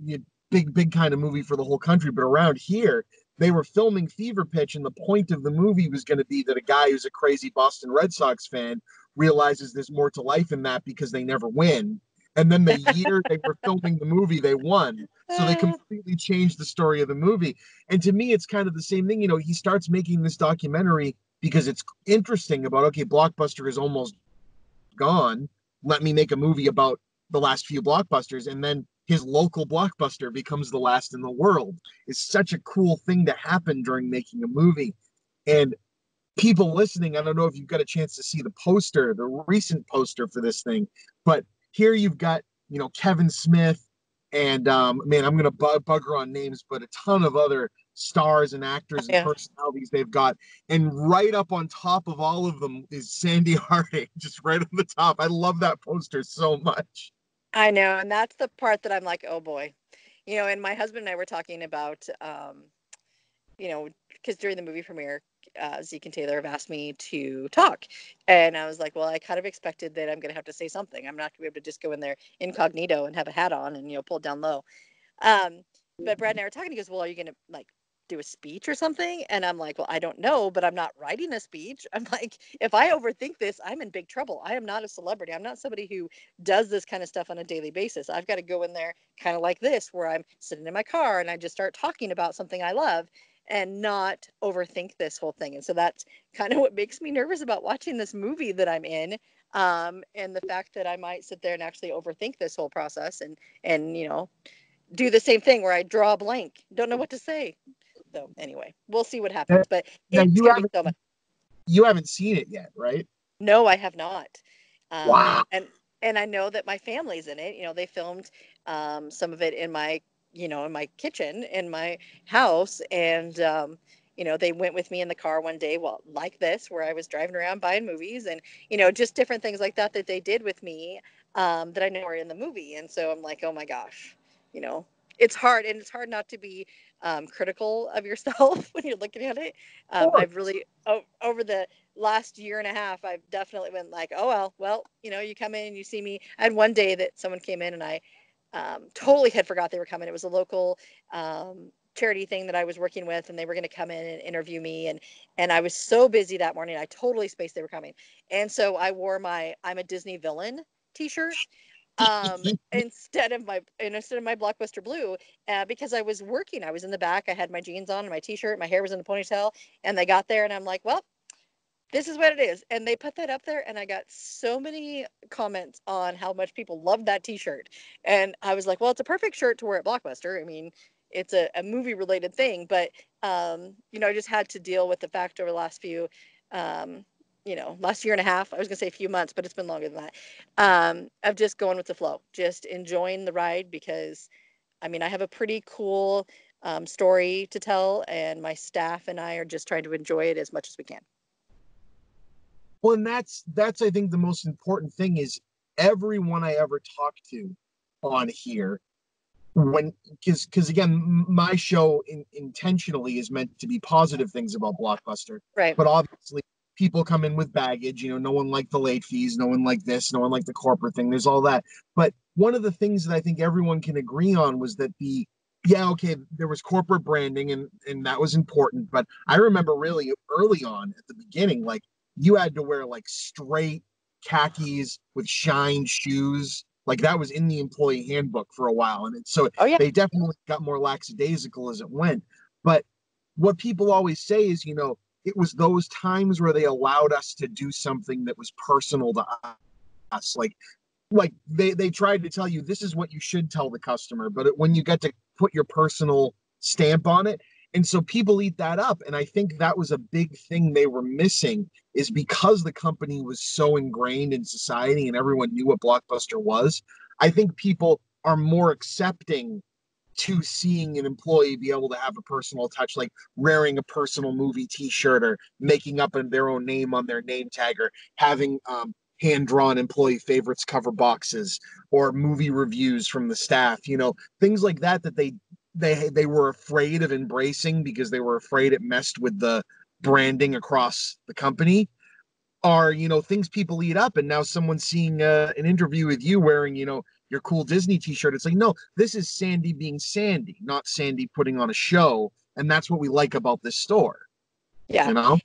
big kind of movie for the whole country. But around here, they were filming Fever Pitch, and the point of the movie was going to be that a guy who's a crazy Boston Red Sox fan realizes there's more to life in that because they never win. And then the year they were filming the movie, they won. So they completely changed the story of the movie. And to me, it's kind of the same thing. You know, he starts making this documentary because it's interesting about, okay, Blockbuster is almost gone. Let me make a movie about the last few blockbusters. And then his local Blockbuster becomes the last in the world. It's such a cool thing to happen during making a movie. And people listening, I don't know if you've got a chance to see the poster, the recent poster for this thing, but here you've got, Kevin Smith and man, I'm gonna bugger on names, but a ton of other stars and actors and Yeah. personalities they've got, and right up on top of all of them is Sandi Harding, just right on the top. I love that poster so much. I know, and that's the part that I'm like, oh boy, and my husband and I were talking about, because during the movie premiere, Zeke and Taylor have asked me to talk, and I was like, well, I kind of expected that I'm going to have to say something. I'm not going to be able to just go in there incognito and have a hat on and pull it down low. But Brad and I were talking. He goes, well, are you going to do a speech or something? And I'm like, well, I don't know, but I'm not writing a speech. I'm like, if I overthink this, I'm in big trouble. I am not a celebrity. I'm not somebody who does this kind of stuff on a daily basis. I've got to go in there kind of like this, where I'm sitting in my car and I just start talking about something I love and not overthink this whole thing. And so that's kind of what makes me nervous about watching this movie that I'm in. And the fact that I might sit there and actually overthink this whole process and do the same thing where I draw a blank, don't know what to say. So anyway, we'll see what happens, but Now it's going to be so much. you haven't seen it yet, right? No, I have not. Wow. And I know that my family's in it. They filmed some of it in my, in my kitchen in my house, and they went with me in the car one day, well, like this, where I was driving around buying movies, and just different things like that they did with me, that I know are in the movie. And so I'm like, oh my gosh, you know, it's hard, and it's hard not to be critical of yourself when you're looking at it. I've really over the last year and a half, I've definitely been like, oh well, you come in and you see me. I had one day that someone came in and I totally had forgot they were coming. It was a local charity thing that I was working with, and they were going to come in and interview me, and I was so busy that morning, I totally spaced they were coming, and so I wore my "I'm a Disney villain" t-shirt instead of my Blockbuster blue, because I was working. I was in the back. I had my jeans on and my t-shirt. My hair was in a ponytail, and they got there, and I'm like, well, this is what it is. And they put that up there, and I got so many comments on how much people loved that t-shirt. And I was like, well, it's a perfect shirt to wear at Blockbuster. I mean, it's a movie related thing, but I just had to deal with the fact over the last few last year and a half. I was gonna say a few months, but it's been longer than that. Of just going with the flow, just enjoying the ride, because I mean, I have a pretty cool story to tell, and my staff and I are just trying to enjoy it as much as we can. Well, and that's I think the most important thing is everyone I ever talk to on here, when because again, my show intentionally is meant to be positive things about Blockbuster, Right. but obviously people come in with baggage. No one liked the late fees, no one liked this, no one liked the corporate thing. There's all that, but one of the things that I think everyone can agree on was that there was corporate branding, and that was important. But I remember really early on at the beginning, like, you had to wear like straight khakis with shined shoes. Like, that was in the employee handbook for a while. And they definitely got more lackadaisical as it went. But what people always say is, it was those times where they allowed us to do something that was personal to us. Like, like they tried to tell you this is what you should tell the customer, but when you get to put your personal stamp on it, and so people eat that up. And I think that was a big thing they were missing, is because the company was so ingrained in society and everyone knew what Blockbuster was. I think people are more accepting to seeing an employee be able to have a personal touch, like wearing a personal movie T-shirt or making up their own name on their name tag, or having hand-drawn employee favorites cover boxes, or movie reviews from the staff. Things like that they were afraid of embracing because they were afraid it messed with the branding across the company, are things people eat up. And now someone's seeing an interview with you wearing your cool Disney t-shirt. It's like, no, this is Sandy being Sandy, not Sandy putting on a show. And that's what we like about this store. Yeah.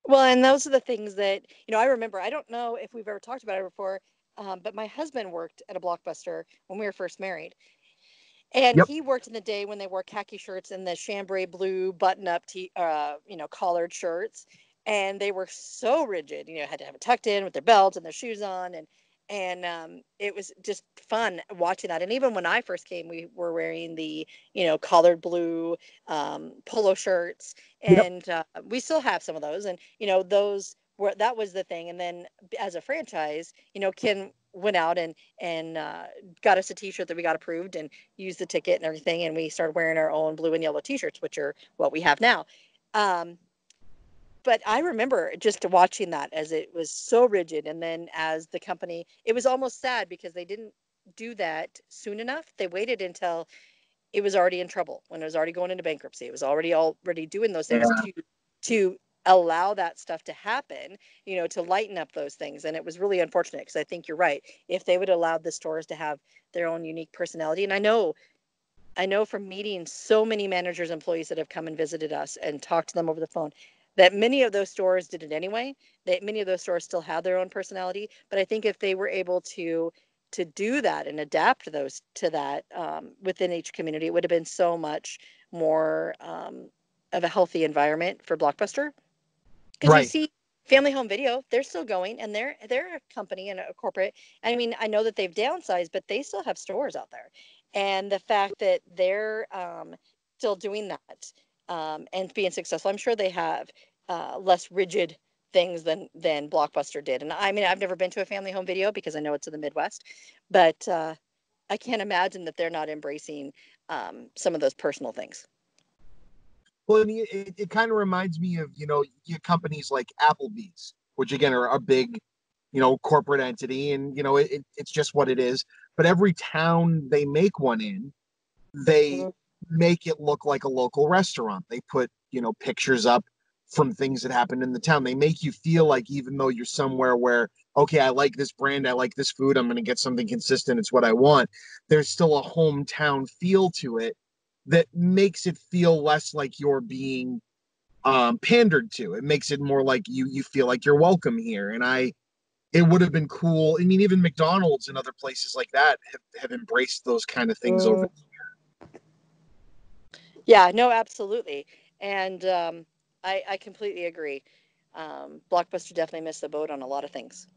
Well, and those are the things that I remember. I don't know if we've ever talked about it before, but my husband worked at a Blockbuster when we were first married. And Yep. he worked in the day when they wore khaki shirts and the chambray blue button-up, collared shirts, and they were so rigid. Had to have it tucked in with their belt and their shoes on, and it was just fun watching that. And even when I first came, we were wearing the collared blue polo shirts, and we still have some of those. And those were that was the thing. And then as a franchise, Ken went out and got us a T-shirt that we got approved and used the ticket and everything, and we started wearing our own blue and yellow T-shirts, which are what we have now. But I remember just watching that as it was so rigid, and then as the company, it was almost sad because they didn't do that soon enough. They waited until it was already in trouble, when it was already going into bankruptcy. It was already doing those things to allow that stuff to happen, to lighten up those things. And it was really unfortunate, because I think you're right. If they would allow the stores to have their own unique personality, and I know from meeting so many managers, employees that have come and visited us and talked to them over the phone, that many of those stores did it anyway. That many of those stores still have their own personality. But I think if they were able to do that and adapt those to that within each community, it would have been so much more of a healthy environment for Blockbuster. Because you see Family Home Video, they're still going, and they're a company and a corporate. I mean, I know that they've downsized, but they still have stores out there. And the fact that they're still doing that and being successful, I'm sure they have less rigid things than Blockbuster did. And I mean, I've never been to a Family Home Video because I know it's in the Midwest, but I can't imagine that they're not embracing some of those personal things. Well, it kind of reminds me of, companies like Applebee's, which again are a big, corporate entity, and, it's just what it is. But every town they make one in, they make it look like a local restaurant. They put, pictures up from things that happened in the town. They make you feel like, even though you're somewhere where, okay, I like this brand, I like this food, I'm going to get something consistent, it's what I want, there's still a hometown feel to it that makes it feel less like you're being pandered to. It makes it more like you feel like you're welcome here. And it would have been cool. I mean, even McDonald's and other places like that have embraced those kind of things over the years. Yeah, no, absolutely. And I completely agree. Blockbuster definitely missed the boat on a lot of things.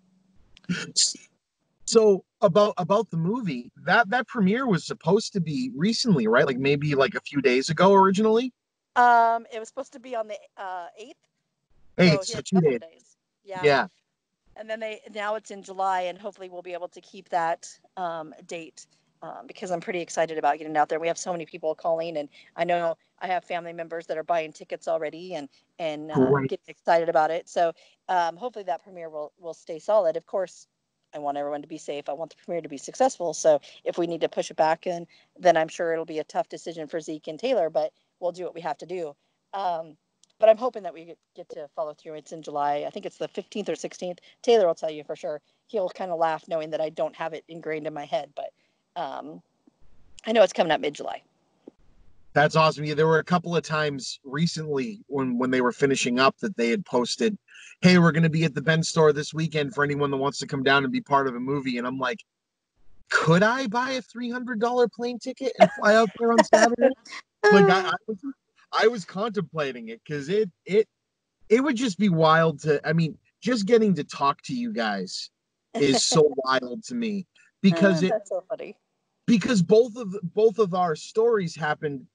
So about the movie, that premiere was supposed to be recently, right? Like maybe like a few days ago originally. It was supposed to be on the 8th. So a 2 couple days. of days. Yeah. Yeah. And then now it's in July, and hopefully we'll be able to keep that date because I'm pretty excited about getting out there. We have so many people calling, and I know I have family members that are buying tickets already and getting excited about it. So hopefully that premiere will stay solid. Of course, I want everyone to be safe. I want the premiere to be successful. So if we need to push it back, then I'm sure it'll be a tough decision for Zeke and Taylor, but we'll do what we have to do. But I'm hoping that we get to follow through. It's in July. I think it's the 15th or 16th. Taylor will tell you for sure. He'll kind of laugh knowing that I don't have it ingrained in my head, but I know it's coming up mid-July. That's awesome. Yeah, there were a couple of times recently when they were finishing up that they had posted, hey, we're going to be at the Ben store this weekend for anyone that wants to come down and be part of a movie. And I'm like, could I buy a $300 plane ticket and fly out there on Saturday? Like I was contemplating it, because it would just be wild to, I mean, just getting to talk to you guys is so wild to me, because That's so funny. Because both of our stories happened,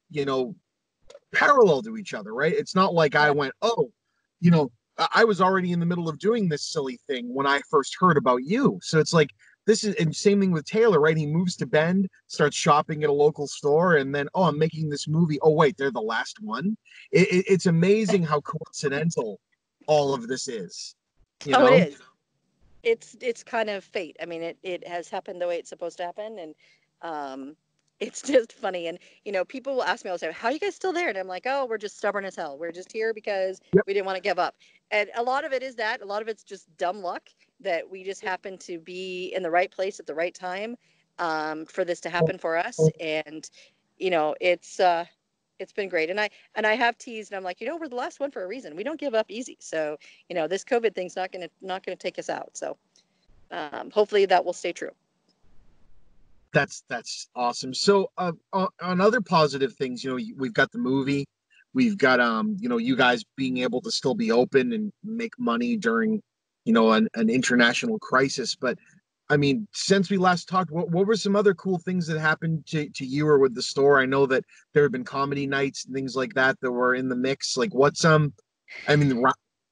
parallel to each other, right? It's not like I went, oh, I was already in the middle of doing this silly thing when I first heard about you. So it's like this is, and same thing with Taylor, right? He moves to Bend, starts shopping at a local store, and then, oh, I'm making this movie. Oh, wait, they're the last one. It's amazing how coincidental all of this is. Oh, it is. It's kind of fate. I mean, it has happened the way it's supposed to happen, and um, it's just funny. And people will ask me all the time, "How are you guys still there?" And I'm like, "Oh, we're just stubborn as hell. We're just here because Yep. we didn't want to give up." And a lot of it is that. A lot of it's just dumb luck that we just happen to be in the right place at the right time for this to happen for us. And it's been great. And I have teased, and I'm like, we're the last one for a reason. We don't give up easy. So this COVID thing's not gonna take us out. So hopefully that will stay true. That's awesome. So on other positive things, we've got the movie, we've got you guys being able to still be open and make money during, an international crisis. But I mean, since we last talked, what were some other cool things that happened to you or with the store? I know that there have been comedy nights and things like that were in the mix. Like I mean,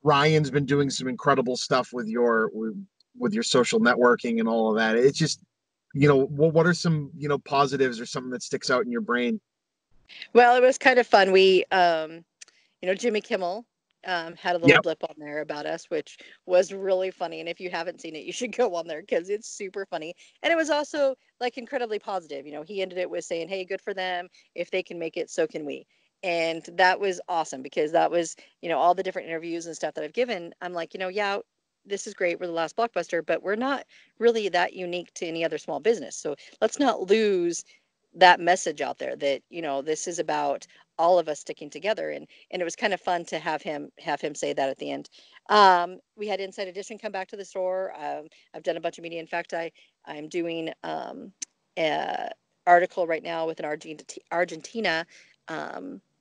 Ryan's been doing some incredible stuff with your social networking and all of that. It's just, what are some, positives or something that sticks out in your brain? Well, it was kind of fun. We Jimmy Kimmel had a little Yep. blip on there about us, which was really funny. And if you haven't seen it, you should go on there because it's super funny. And it was also like incredibly positive. He ended it with saying, "Hey, good for them. If they can make it, so can we." And that was awesome because that was, all the different interviews and stuff that I've given. I'm like, yeah, this is great. We're the last Blockbuster, but we're not really that unique to any other small business. So let's not lose that message out there that, this is about all of us sticking together. And it was kind of fun to have him say that at the end. We had Inside Edition come back to the store. I've done a bunch of media. In fact, I'm doing a article right now with an Argentina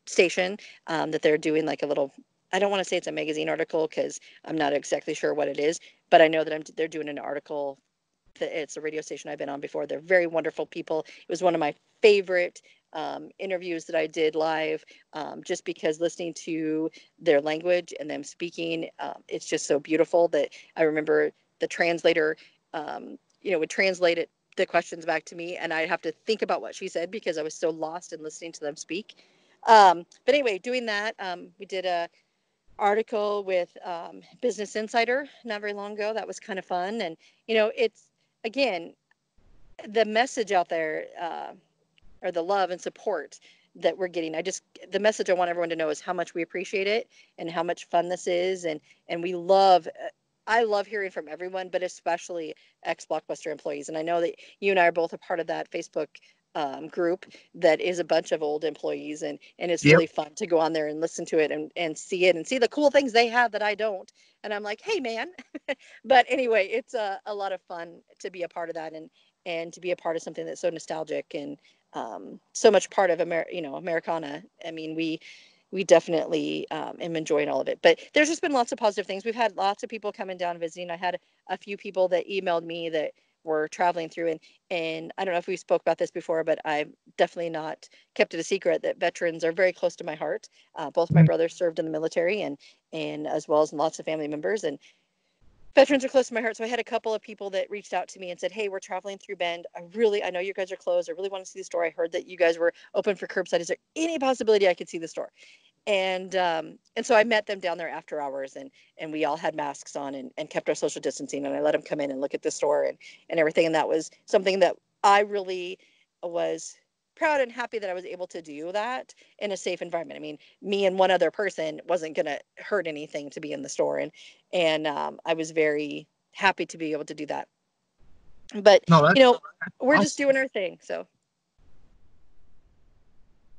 station that they're doing like a little. I don't want to say it's a magazine article because I'm not exactly sure what it is, but I know that they're doing an article. It's a radio station I've been on before. They're very wonderful people. It was one of my favorite interviews that I did live, just because listening to their language and them speaking, it's just so beautiful that I remember the translator, would translate the questions back to me, and I'd have to think about what she said because I was so lost in listening to them speak. But anyway, doing that, we did a article with Business Insider not very long ago. That was kind of fun, and it's again the message out there. Or the love and support that we're getting. The message I want everyone to know is how much we appreciate it and how much fun this is. And I love hearing from everyone, but especially ex-Blockbuster employees. And I know that you and I are both a part of that Facebook group that is a bunch of old employees. And it's Yep. really fun to go on there and listen to it and see it and see the cool things they have that I don't. And I'm like, hey, man. But anyway, it's a lot of fun to be a part of that and to be a part of something that's so nostalgic and so much part of Americana. I mean, we definitely am enjoying all of it. But there's just been lots of positive things. We've had lots of people coming down visiting. I had a few people that emailed me that were traveling through, and I don't know if we spoke about this before, but I've definitely not kept it a secret that veterans are very close to my heart. Both my brothers served in the military, and as well as lots of family members, and veterans are close to my heart. So I had a couple of people that reached out to me and said, "Hey, we're traveling through Bend. I know you guys are closed. I really want to see the store. I heard that you guys were open for curbside. Is there any possibility I could see the store?" And so I met them down there after hours, and we all had masks on and kept our social distancing. And I let them come in and look at the store and everything. And that was something that I really was proud and happy that I was able to do that in a safe environment. I mean, me and one other person wasn't going to hurt anything to be in the store. And I was very happy to be able to do that. But, No, we're just awesome. doing our thing. So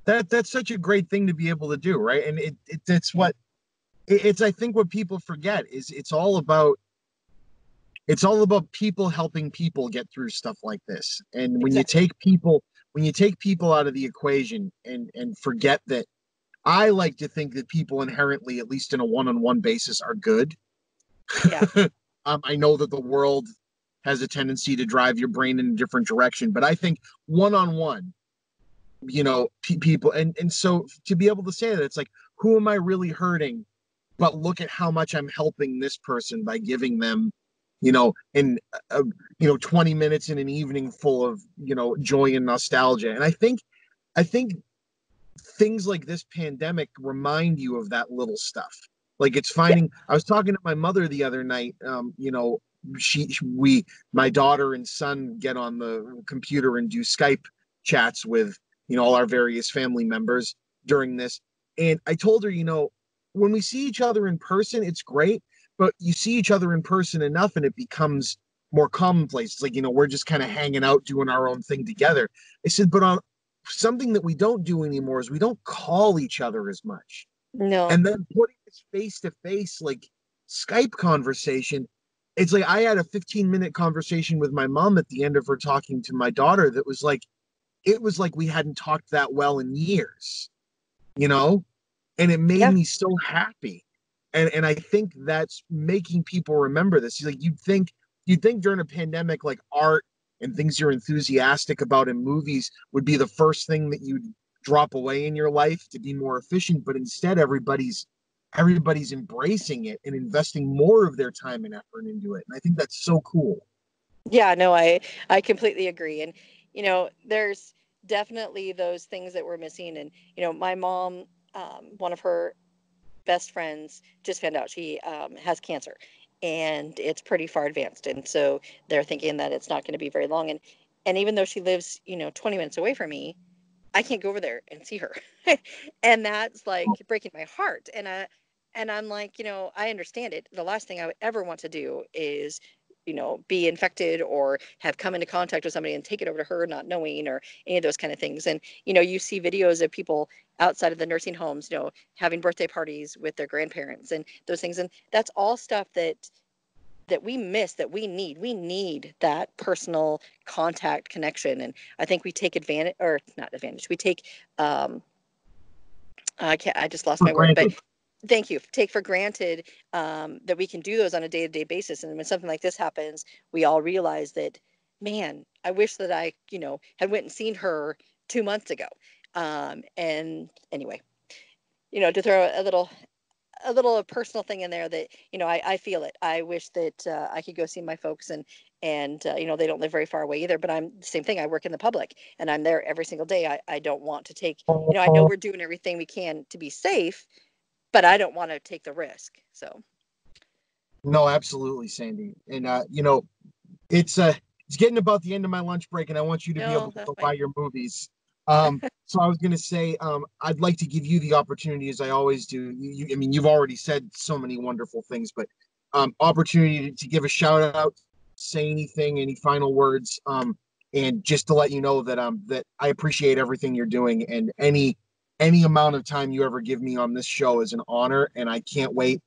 That's such a great thing to be able to do, right? And it's what it's I think what people forget is it's all about people helping people get through stuff like this. And exactly. when you take people out of the equation and forget that, I like to think that people inherently, at least in a one-on-one basis, are good. Yeah. I know that the world has a tendency to drive your brain in a different direction. But I think one-on-one, people, and so to be able to say that, it's like, who am I really hurting? But look at how much I'm helping this person by giving them, in 20 minutes in an evening full of, joy and nostalgia. And I think things like this pandemic remind you of that little stuff. Like, it's finding, I was talking to my mother the other night, my daughter and son get on the computer and do Skype chats with, all our various family members during this. And I told her, when we see each other in person, it's great, but you see each other in person enough and it becomes more commonplace. It's like, we're just kind of hanging out, doing our own thing together. I said, but on something that we don't do anymore is we don't call each other as much. No. And then putting this face to face, like Skype conversation, it's like I had a 15-minute conversation with my mom at the end of her talking to my daughter that was like, it was like we hadn't talked that well in years, and it made me so happy. And I think that's making people remember this. Like, you'd think during a pandemic, like art and things you're enthusiastic about in movies would be the first thing that you'd drop away in your life to be more efficient, but instead everybody's embracing it and investing more of their time and effort into it. And I think that's so cool. Yeah, no, I completely agree. And there's definitely those things that we're missing. And my mom, one of her best friends just found out she has cancer, and it's pretty far advanced, and so they're thinking that it's not going to be very long. And even though she lives 20 minutes away from me, I can't go over there and see her. And that's like breaking my heart. And I'm like, I understand it. The last thing I would ever want to do is, be infected or have come into contact with somebody and take it over to her not knowing, or any of those kind of things. And, you see videos of people outside of the nursing homes, having birthday parties with their grandparents and those things. And that's all stuff that we miss, that we need that personal contact connection. And I think we take advantage, or not advantage, we take I just lost my word, but thank you, take for granted that we can do those on a day-to-day basis. And when something like this happens, we all realize that, man, I wish that I had went and seen her 2 months ago. And anyway, to throw a little personal thing in there, that I feel it. I wish that I could go see my folks, and they don't live very far away either, but I'm the same thing. I work in the public and I'm there every single day. I don't want to take, I know we're doing everything we can to be safe, but I don't want to take the risk. So no, absolutely, Sandy. And it's getting about the end of my lunch break, and I want you to be able to go buy your movies. So I was going to say, I'd like to give you the opportunity, as I always do. I mean, you've already said so many wonderful things, but opportunity to give a shout out, say anything, any final words, and just to let you know that that I appreciate everything you're doing, and any amount of time you ever give me on this show is an honor, and I can't wait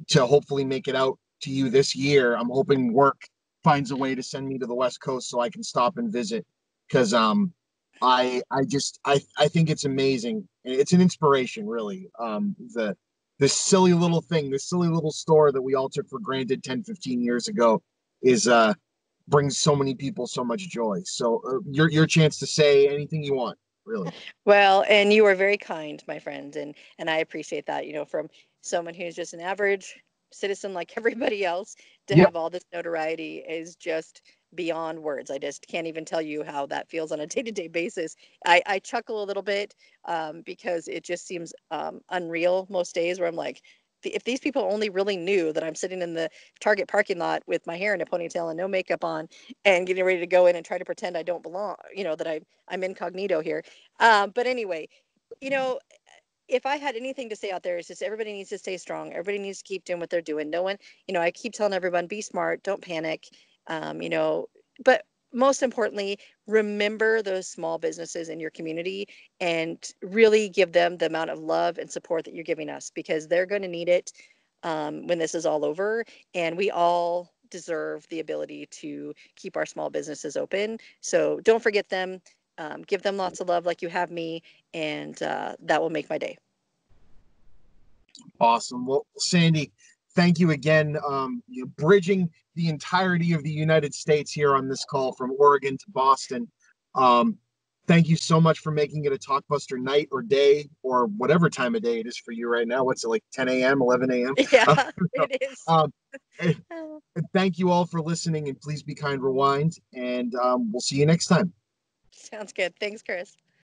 to hopefully make it out to you this year. I'm hoping work finds a way to send me to the West Coast so I can stop and visit, because I think it's amazing. It's an inspiration, really. This silly little thing, this silly little store that we all took for granted 10, 15 years ago is brings so many people so much joy. So your chance to say anything you want, really. well, and you are very kind, my friend, and I appreciate that. From someone who's just an average citizen like everybody else, to have all this notoriety is just beyond words. I just can't even tell you how that feels on a day-to-day basis. I chuckle a little bit because it just seems unreal most days, where I'm like, if these people only really knew that I'm sitting in the Target parking lot with my hair in a ponytail and no makeup on, and getting ready to go in and try to pretend I don't belong, that I'm incognito here. But anyway, you know, if I had anything to say out there, it's just everybody needs to stay strong. Everybody needs to keep doing what they're doing. No one, I keep telling everyone, be smart, don't panic. But most importantly, remember those small businesses in your community and really give them the amount of love and support that you're giving us, because they're going to need it when this is all over. And we all deserve the ability to keep our small businesses open. So don't forget them. Give them lots of love like you have me, and that will make my day. Awesome. Well, Sandy, thank you again. You're bridging the entirety of the United States here on this call from Oregon to Boston. Thank you so much for making it a Talkbuster night or day or whatever time of day it is for you right now. What's it, like 10 a.m., 11 a.m.? Yeah, it is. Thank you all for listening, and please be kind, rewind, and we'll see you next time. Sounds good. Thanks, Chris.